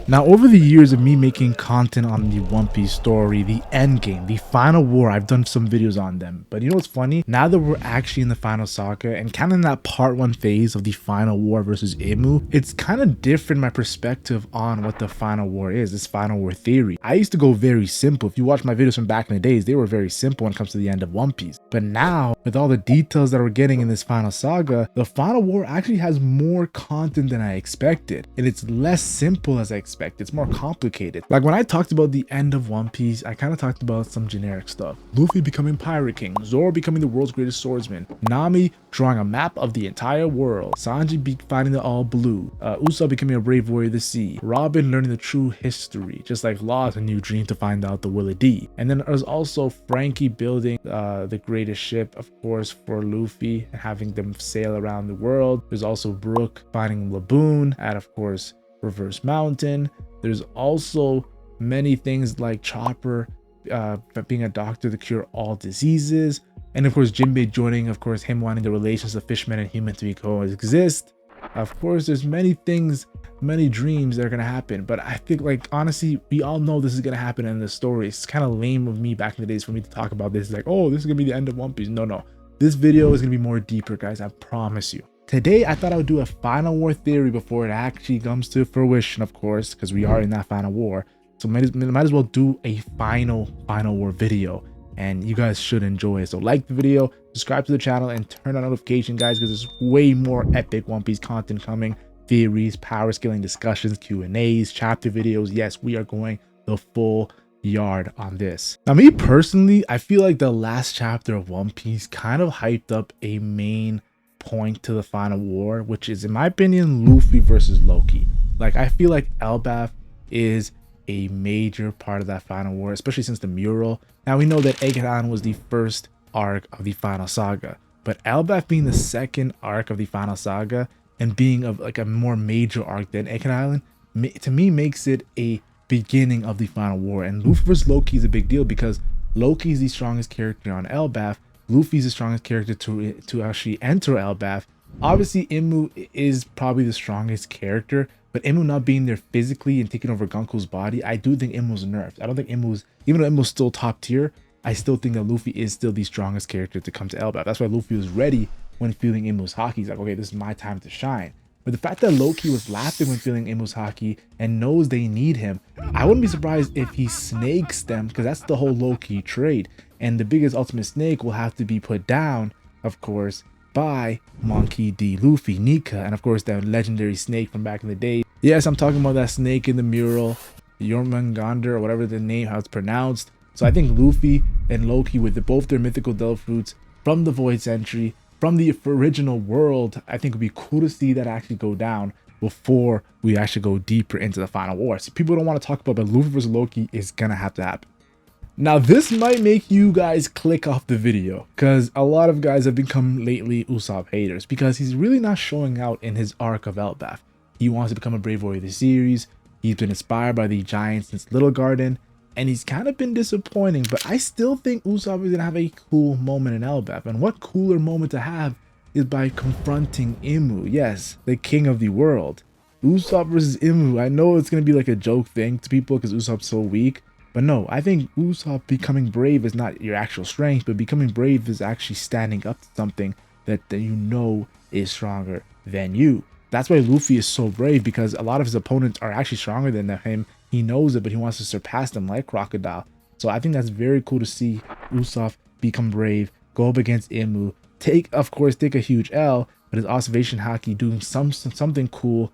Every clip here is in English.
Now, over the years of me making content on the One Piece story, the end game, the final war, I've done some videos on them. But you know what's funny? Now that we're actually in the final saga and kind of in that part 1 phase of the final war versus Imu, it's kind of different my perspective on what the final war is, this final war theory. I used to go very simple. If you watch my videos from back in the days, they were very simple when it comes to the end of One Piece. But now, with all the details that we're getting in this final saga, the final war actually has more content than I expected. And it's less simple as I expected. It's more complicated. Like when I talked about the end of One Piece, I kind of talked about some generic stuff. Luffy becoming Pirate King, Zoro becoming the world's greatest swordsman, Nami drawing a map of the entire world, Sanji finding the all blue, Usopp becoming a brave warrior of the sea, Robin learning the true history, just like Law, a new dream to find out the will of D. And then there's also Frankie building the greatest ship, of course, for Luffy and having them sail around the world. There's also Brook finding Laboon at, of course, Reverse Mountain. There's also many things like Chopper being a doctor to cure all diseases, and of course Jinbei joining, of course him wanting the relations of fishmen and humans to coexist. Of course there's many things, many dreams that are gonna happen, but I think, like, honestly, we all know this is gonna happen in the story. It's kind of lame of me back in the days for me to talk about this like, oh, this is gonna be the end of One Piece. No, this video is gonna be more deeper, guys, I promise you. Today, I thought I would do a final war theory before it actually comes to fruition, of course, because we are in that final war. So might as well do a final war video, and you guys should enjoy it. So like the video, subscribe to the channel, and turn on notification, guys, because there's way more epic One Piece content coming. Theories, power scaling discussions, Q&As, chapter videos. Yes, we are going the full yard on this. Now, me personally, I feel like the last chapter of One Piece kind of hyped up a main point to the final war, which is, in my opinion, Luffy versus Loki. Like, I feel like Elbaf is a major part of that final war, especially since the mural. Now we know that Egg Island was the first arc of the final saga, but Elbaf being the second arc of the final saga and being of like a more major arc than Egg Island, to me makes it a beginning of the final war. And Luffy versus Loki is a big deal because Loki is the strongest character on Elbaf. Luffy is the strongest character to actually enter Elbaf. Obviously, Imu is probably the strongest character, but Imu not being there physically and taking over Gunko's body, I do think Imu's nerfed. I don't think Imu's, even though Imu's still top tier, I still think that Luffy is still the strongest character to come to Elbaf. That's why Luffy was ready when feeling Imu's haki. He's like, okay, this is my time to shine. But the fact that Loki was laughing when feeling Imu's haki and knows they need him, I wouldn't be surprised if he snakes them, because that's the whole Loki trade. And the biggest ultimate snake will have to be put down, of course, by Monkey D. Luffy, Nika, and of course that legendary snake from back in the day. Yes, I'm talking about that snake in the mural, Jormungandr, or whatever the name, how it's pronounced. So I think Luffy and Loki, with both their mythical devil fruits from the Void Century, from the original world, I think it would be cool to see that actually go down before we actually go deeper into the final war. So people don't want to talk about, but Luffy versus Loki is gonna have to happen. Now, this might make you guys click off the video, because a lot of guys have become lately Usopp haters, because he's really not showing out in his arc of Elbaf. He wants to become a brave warrior of the series. He's been inspired by the giants since Little Garden, and he's kind of been disappointing, but I still think Usopp is going to have a cool moment in Elbaf. And what cooler moment to have is by confronting Imu, yes, the king of the world. Usopp versus Imu. I know it's going to be like a joke thing to people because Usopp's so weak, but no, I think Usopp becoming brave is not your actual strength, but becoming brave is actually standing up to something that you know is stronger than you. That's why Luffy is so brave, because a lot of his opponents are actually stronger than him. He knows it, but he wants to surpass them like Crocodile. So I think that's very cool to see Usopp become brave, go up against Imu, take a huge L, but his observation haki doing something cool,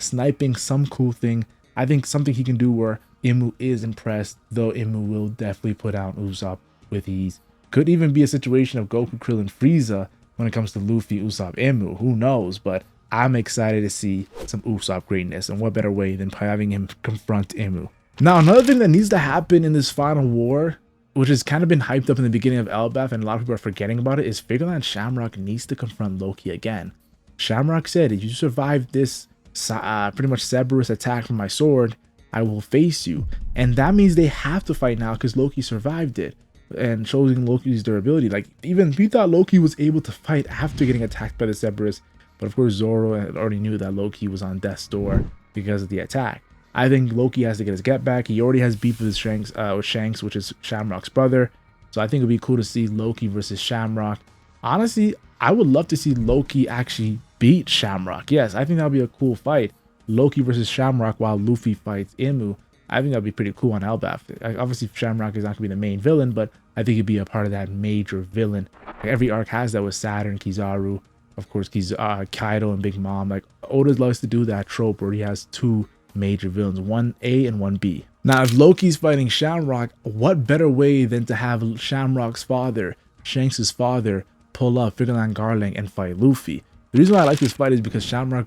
sniping some cool thing. I think something he can do where Imu is impressed, though Imu will definitely put out Usopp with ease. Could even be a situation of Goku, Krillin, Frieza when it comes to Luffy, Usopp, Imu. Who knows? But I'm excited to see some Usopp greatness, and what better way than having him confront Imu. Now, another thing that needs to happen in this final war, which has kind of been hyped up in the beginning of Elbaf and a lot of people are forgetting about it, is Figure and Shamrock needs to confront Loki again. Shamrock said, if you survive this pretty much Cerberus attack from my sword, I will face you. And that means they have to fight now because Loki survived it, and showing Loki's durability. Like, even we thought Loki was able to fight after getting attacked by the Cerberus, but of course Zoro already knew that Loki was on death's door because of the attack. I think Loki has to get his get back. He already has beef with Shanks, which is Shamrock's brother. So I think it'd be cool to see Loki versus Shamrock. Honestly, I would love to see Loki actually beat Shamrock. Yes, I think that would be a cool fight. Loki versus Shamrock while Luffy fights Imu. I think that'd be pretty cool on Elbaf. Obviously, Shamrock is not gonna be the main villain, but I think he'd be a part of that major villain. Like, every arc has that with Saturn, Kizaru, of course, Kaido and Big Mom. Like, Oda loves to do that trope where he has two major villains, one A and one B. Now, if Loki's fighting Shamrock, what better way than to have Shamrock's father, Shanks' father, pull up Figurine Garling and fight Luffy? The reason why I like this fight is because Garling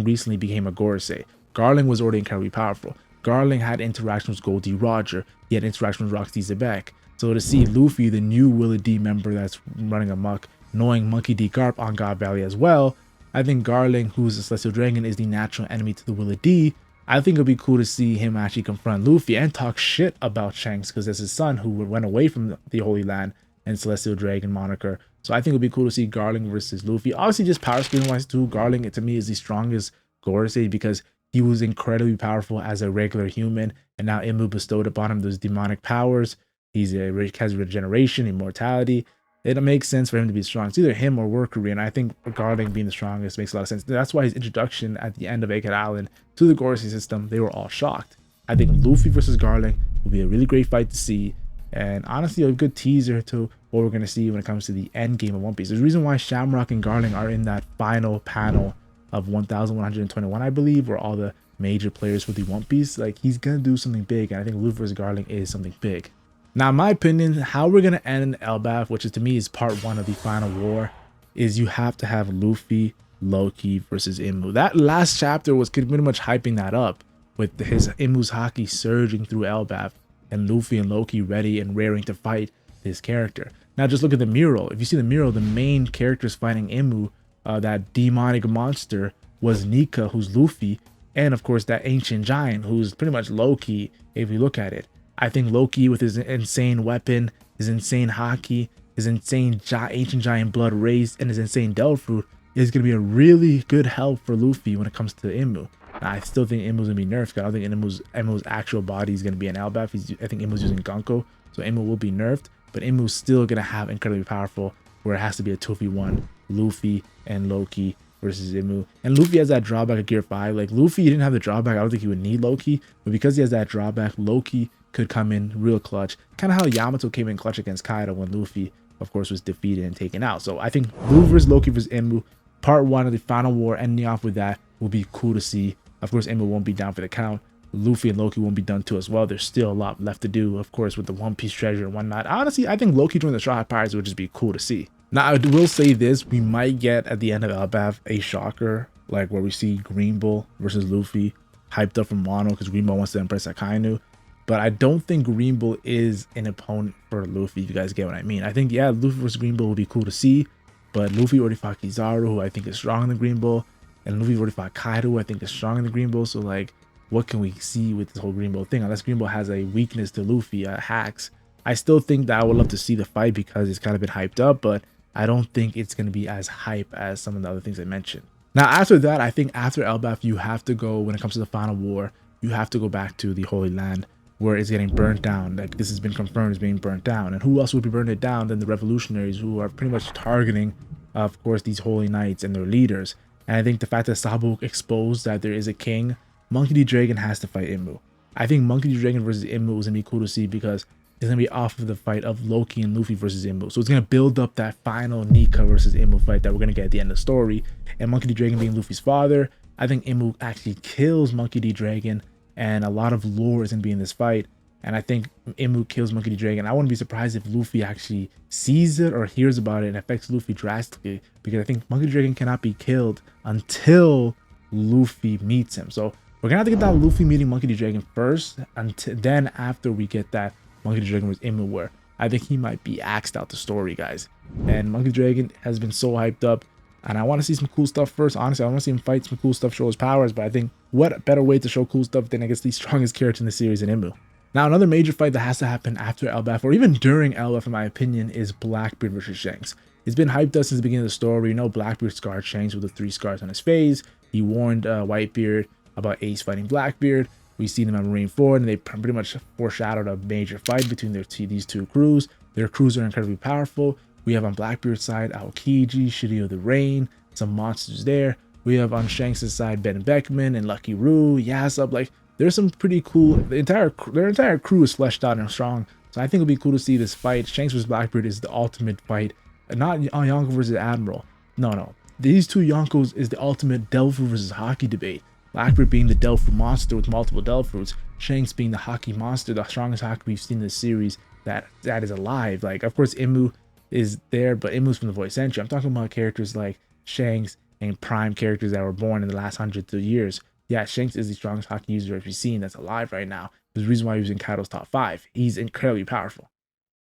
recently became a Gorosei. Garling was already incredibly powerful. Garling had interactions with Goldie Roger. He had interactions with Roxy Zebek. So to see Luffy, the new Willie D member that's running amok, knowing Monkey D. Garp on God Valley as well, I think Garling, who's a Celestial Dragon, is the natural enemy to the Willie D. I think it'd be cool to see him actually confront Luffy and talk shit about Shanks, because that's his son who went away from the Holy Land and Celestial Dragon moniker. So I think it'd be cool to see Garling versus Luffy. Obviously, just power scaling wise too, Garling to me is the strongest Gorosei because he was incredibly powerful as a regular human, and now Imu bestowed upon him those demonic powers. Has regeneration, immortality. It makes sense for him to be strong. It's either him or Workery, and I think Garling being the strongest makes a lot of sense. That's why his introduction at the end of Egghead Island to the Gorosei system, they were all shocked. I think Luffy versus Garling will be a really great fight to see, and honestly a good teaser to what we're going to see when it comes to the end game of One Piece. There's a reason why Shamrock and Garling are in that final panel of 1121, I believe, where all the major players with the One Piece, like, he's gonna do something big, and I think Luffy versus Garling is something big. Now, in my opinion, how we're gonna end Elbaf, which is to me is part 1 of the final war, is you have to have Luffy, Loki versus Imu. That last chapter was pretty much hyping that up, with his Imu's haki surging through Elbaf, and Luffy and Loki ready and raring to fight this character. Now, just look at the mural. If you see the mural, the main characters fighting Imu, that demonic monster, was Nika, who's Luffy, and of course that ancient giant, who's pretty much Loki if you look at it. I think Loki, with his insane weapon, his insane haki, his insane ancient giant blood race, and his insane Devil Fruit, is going to be a really good help for Luffy when it comes to Imu. Now, I still think Imu's going to be nerfed. I don't think Imu's actual body is going to be an Elbaf. I think Imu's using Gunko, so Imu will be nerfed, but Imu's still going to have incredibly powerful, where it has to be a 2v1, Luffy and Loki versus Imu. And Luffy has that drawback of Gear 5. Like, Luffy didn't have the drawback. I don't think he would need Loki, but because he has that drawback, Loki could come in real clutch. Kind of how Yamato came in clutch against Kaido when Luffy, of course, was defeated and taken out. So I think Luffy versus Loki versus Imu, part 1 of the final war, ending off with that, will be cool to see. Of course, Imu won't be down for the count. Luffy and Loki won't be done too as well. There's still a lot left to do, of course, with the One Piece treasure and whatnot. Honestly, I think Loki joining the Straw Hat Pirates would just be cool to see. Now, I will say this, we might get at the end of Elbaf a shocker, like where we see Green Bull versus Luffy, hyped up from Wano because Green Bull wants to impress Akainu. But I don't think Green Bull is an opponent for Luffy, if you guys get what I mean. I think, yeah, Luffy versus Green Bull would be cool to see, but Luffy already fought Kizaru, who I think is stronger than Green Bull, and Luffy already fought Kaido, who I think is stronger than Green Bull. So, like, what can we see with this whole Green Bull thing? Unless Green Bull has a weakness to Luffy, hacks. I still think that I would love to see the fight because it's kind of been hyped up, but I don't think it's going to be as hype as some of the other things I mentioned. Now, after that, I think after Elbaf, you have to go, when it comes to the final war, you have to go back to the Holy Land, where it's getting burnt down. Like, this has been confirmed as being burnt down. And who else would be burning it down than the revolutionaries, who are pretty much targeting, of course, these holy knights and their leaders. And I think the fact that Sabo exposed that there is a king, Monkey D. Dragon has to fight Imu. I think Monkey D. Dragon versus Imu is going to be cool to see because it's going to be off of the fight of Loki and Luffy versus Imu. So it's going to build up that final Nika versus Imu fight that we're going to get at the end of the story. And Monkey D. Dragon being Luffy's father, I think Imu actually kills Monkey D. Dragon, and a lot of lore is going to be in this fight. And I think Imu kills Monkey D. Dragon. I wouldn't be surprised if Luffy actually sees it or hears about it and affects Luffy drastically, because I think Monkey D. Dragon cannot be killed until Luffy meets him. So we're gonna have to get that Luffy meeting Monkey D. Dragon first, until then after we get that Monkey D. Dragon with Imu, where I think he might be axed out the story, guys. And Monkey D. Dragon has been so hyped up, and I want to see some cool stuff first. Honestly, I want to see him fight some cool stuff, show his powers, but I think what better way to show cool stuff than I guess the strongest character in the series in Imu. Now, another major fight that has to happen after Elbaf, or even during Elbaf, in my opinion, is Blackbeard versus Shanks. It's been hyped up since the beginning of the story. You know, Blackbeard scarred Shanks with the 3 scars on his face. He warned Whitebeard about Ace fighting Blackbeard. We see them at Marineford, and they pretty much foreshadowed a major fight between these two crews. Their crews are incredibly powerful. We have on Blackbeard's side Aokiji, Shiryu the Rain, some monsters there. We have on Shanks' side Ben Beckman and Lucky Roo, Yasop. Like, there's some pretty cool. Their entire crew is fleshed out and strong. So I think it'll be cool to see this fight. Shanks vs Blackbeard is the ultimate fight, not Yonko versus Admiral. No. These two Yonkos is the ultimate Devil Fruit versus Haki debate. Blackbeard being the Devil Fruit monster with multiple Devil Fruits, Shanks being the Haki monster, the strongest Haki we've seen in the series that is alive. Like, of course, Imu is there, but Imu's from the void century. I'm talking about characters like Shanks and prime characters that were born in the last 100 years. Yeah, Shanks is the strongest Haki user we've seen that's alive right now. There's a reason why he was in Kaido's top 5. He's incredibly powerful.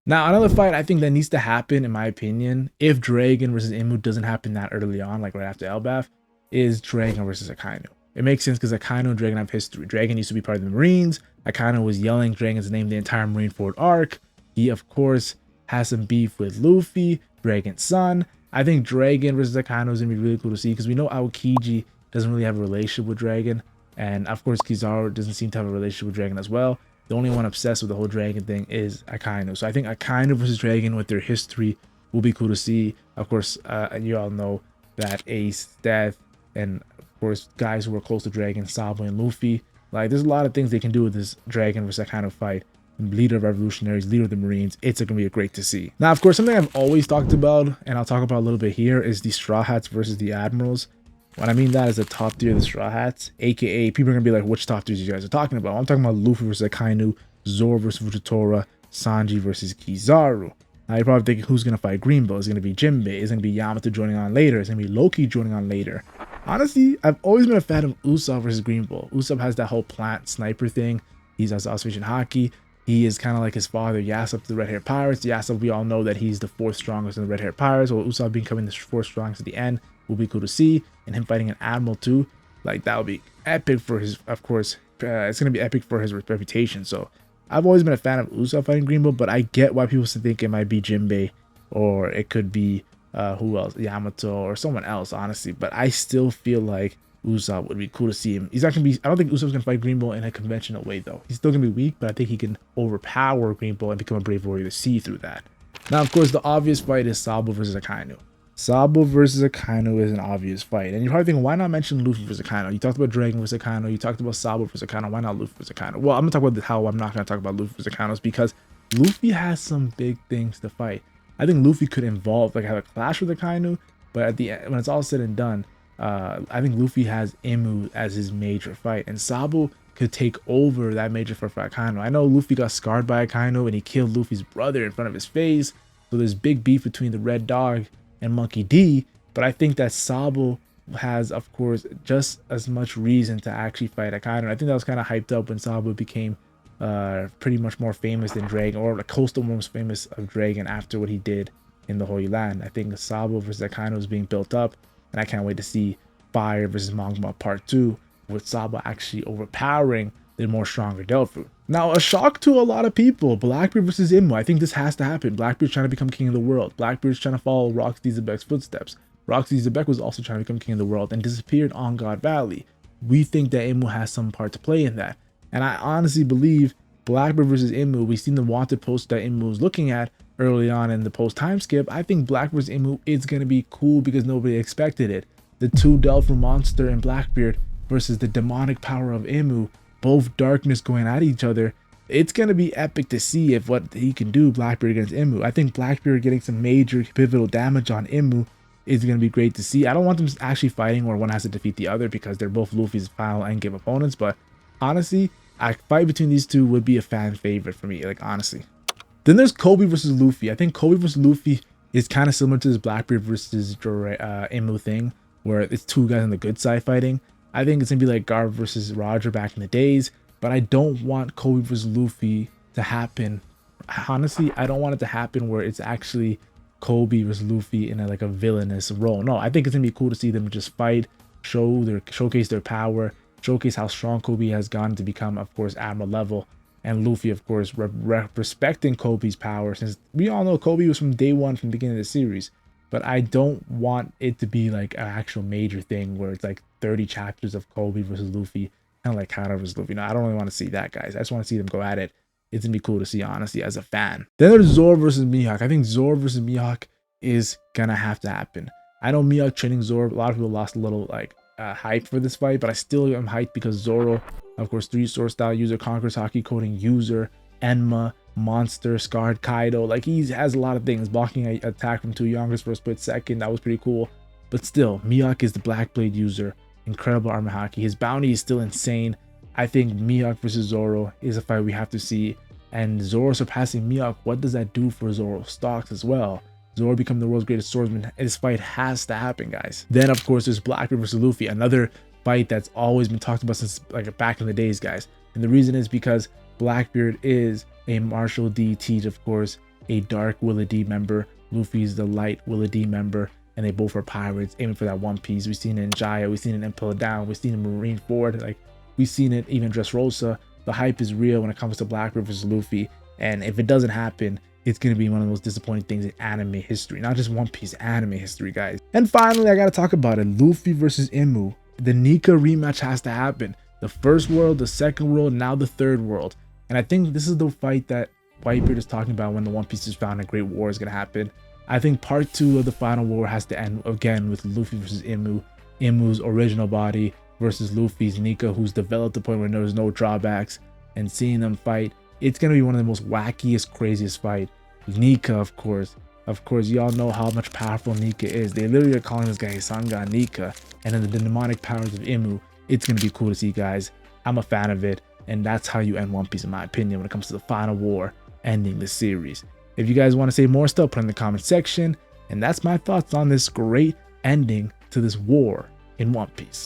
Now, another fight I think that needs to happen, in my opinion, if Dragon versus Imu doesn't happen that early on, like right after Elbaf, is Dragon versus Akano. It makes sense because Akano and Dragon have history. Dragon used to be part of the Marines. Akano was yelling Dragon's name the entire Marineford arc. He, of course, has some beef with Luffy, Dragon's son. I think Dragon versus Akano is going to be really cool to see because we know Aokiji doesn't really have a relationship with Dragon. And, of course, Kizaru doesn't seem to have a relationship with Dragon as well. The only one obsessed with the whole Dragon thing is Akano. So I think Akano versus Dragon with their history will be cool to see. Of course, you all know that Ace, Death, and of course, guys who are close to Dragon, Sabo and Luffy. Like, there's a lot of things they can do with this Dragon versus Akano fight. Leader of revolutionaries, leader of the Marines. It's going to be great to see. Now, of course, something I've always talked about, and I'll talk about a little bit here, is the Straw Hats versus the Admirals. What I mean that is the top tier of the Straw Hats, aka people are going to be like, which top tiers you guys are talking about? I'm talking about Luffy versus Akainu, Zoro versus Fujitora, Sanji versus Kizaru. Now, you're probably thinking, who's going to fight Greenbow? Is it going to be Jinbei? Is it going to be Yamato joining on later? Is it going to be Loki joining on later? Honestly, I've always been a fan of Usopp versus Greenbow. Usopp has that whole plant sniper thing. He's has observation haki. He is kind of like his father, Yasop, the Red Hair Pirates. Yasop, we all know that he's the 4th strongest in the Red Hair Pirates. Well, Usopp becoming the 4th strongest at the end will be cool to see. And him fighting an Admiral too. Like, that would be epic for his, of course, it's going to be epic for his reputation. So, I've always been a fan of Usopp fighting Greenbow, but I get why people think it might be Jinbei or it could be, who else? Yamato or someone else, honestly. But I still feel like Usopp would be cool to see him. He's not going to be, I don't think Usopp's going to fight Greenbow in a conventional way, though. He's still going to be weak, but I think he can overpower Greenbow and become a brave warrior to see through that. Now, of course, the obvious fight is Sabo versus Akainu. Sabo versus Akano is an obvious fight. And you're probably thinking, why not mention Luffy versus Akano? You talked about Dragon versus Akano. You talked about Sabo versus Akano. Why not Luffy versus Akano? Well, I'm going to talk about how I'm not going to talk about Luffy versus Akano is because Luffy has some big things to fight. I think Luffy could involve, like, have a clash with Akainu, but at the end, when it's all said and done, I think Luffy has Imu as his major fight. And Sabo could take over that major fight for Akano. I know Luffy got scarred by Akano and he killed Luffy's brother in front of his face. So there's big beef between the Red Dog and Monkey D, but I think that Sabo has, of course, just as much reason to actually fight Akano. I think that was kind of hyped up when Sabo became pretty much more famous than Dragon, or the coastal most famous of Dragon after what he did in the Holy Land. I think Sabo versus Akano is being built up, and I can't wait to see Fire versus Manga Part 2, with Sabo actually overpowering the more stronger Delphi. Now, a shock to a lot of people, Blackbeard versus Imu. I think this has to happen. Blackbeard's trying to become king of the world. Blackbeard's trying to follow Roxy Zebek's footsteps. Roxy Zebek was also trying to become king of the world and disappeared on God Valley. We think that Imu has some part to play in that. And I honestly believe Blackbeard versus Imu, we've seen the wanted post that Imu was looking at early on in the post time skip. I think Blackbeard versus Imu is going to be cool because nobody expected it. The two Delphi monster and Blackbeard versus the demonic power of Imu, both darkness going at each other. It's going to be epic to see if what he can do, Blackbeard against Imu. I think Blackbeard getting some major pivotal damage on Imu is going to be great to see. I don't want them actually fighting where one has to defeat the other because they're both Luffy's final endgame opponents, but honestly, a fight between these two would be a fan favorite for me, like, honestly. Then there's Kobe versus Luffy. I think Kobe versus Luffy is kind of similar to this Blackbeard versus Imu thing, where it's two guys on the good side fighting. I think it's going to be like Garp versus Roger back in the days, but I don't want Kobe versus Luffy to happen. Honestly, I don't want it to happen where it's actually Kobe versus Luffy in like a villainous role. No, I think it's going to be cool to see them just fight, showcase their power, showcase how strong Kobe has gone to become, of course, Admiral level, and Luffy, of course, respecting Kobe's power, since we all know Kobe was from day one, from the beginning of the series. But I don't want it to be like an actual major thing where it's like 30 chapters of Kobe versus Luffy kind of like Akano versus Luffy. No, I don't really want to see that, guys. I just want to see them go at it. It's gonna be cool to see, honestly, as a fan. Then there's Zoro versus Mihawk. I think Zoro versus Mihawk is gonna have to happen. I know Mihawk training Zoro. A lot of people lost a little like hype for this fight, but I still am hyped because Zoro, of course, 3-sword style user, conquers Haki coding user, Enma, monster, scarred Kaido. Like, he has a lot of things. Blocking a attack from 2 youngest for a split second, that was pretty cool. But still, Mihawk is the Black Blade user, incredible armor Haki. His bounty is still insane. I think Mihawk versus Zoro is a fight we have to see. And Zoro surpassing Mihawk, what does that do for Zoro's stocks as well? Zoro become the world's greatest swordsman. This fight has to happen, guys. Then, of course, there's Blackbeard versus Luffy, another fight that's always been talked about since like back in the days, guys. And the reason is because Blackbeard is a Marshall D Teach, of course, a Dark Willa D member. Luffy's the Light Willa D member, and they both are pirates aiming for that One Piece. We've seen it in Jaya, we've seen it in Impel Down, we've seen it in Marineford, like we've seen it even Dressrosa. The hype is real when it comes to Blackbeard versus Luffy, and if it doesn't happen, it's going to be one of the most disappointing things in anime history, not just One Piece, anime history, guys. And finally, I got to talk about it. Luffy versus Imu. The Nika rematch has to happen. The first world, the second world, now the third world. And I think this is the fight that Whitebeard is talking about when the One Piece is found and Great War is going to happen. I think part 2 of the final war has to end again with Luffy versus Imu. Imu's original body versus Luffy's Nika, who's developed to the point where there's no drawbacks. And seeing them fight, it's going to be one of the most wackiest, craziest fight. Nika, of course, y'all know how much powerful Nika is. They literally are calling this guy Sanga Nika. And then the demonic powers of Imu. It's going to be cool to see, guys. I'm a fan of it. And that's how you end One Piece, in my opinion, when it comes to the final war ending the series. If you guys want to say more stuff, put in the comment section. And that's my thoughts on this great ending to this war in One Piece.